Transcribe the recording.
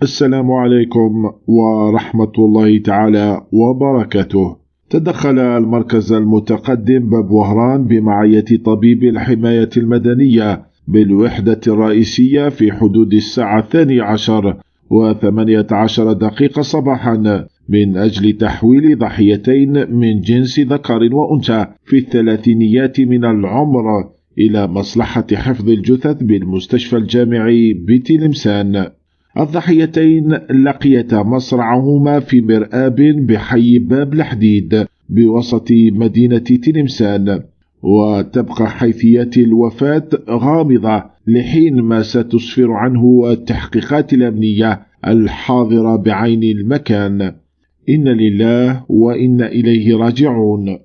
السلام عليكم ورحمة الله تعالى وبركاته. تدخل المركز المتقدم باب وهران بمعية طبيب الحماية المدنية بالوحدة الرئيسية في حدود الساعة 12:18 صباحا من أجل تحويل ضحيتين من جنس ذكر وأنثى في الثلاثينيات من العمر إلى مصلحة حفظ الجثث بالمستشفى الجامعي بتلمسان. الضحيتين لقيتا مصرعهما في مرآب بحي باب الحديد بوسط مدينة تلمسان، وتبقى حيثيات الوفاة غامضة لحين ما ستسفر عنه التحقيقات الأمنية الحاضرة بعين المكان. إن لله وإنا إليه راجعون.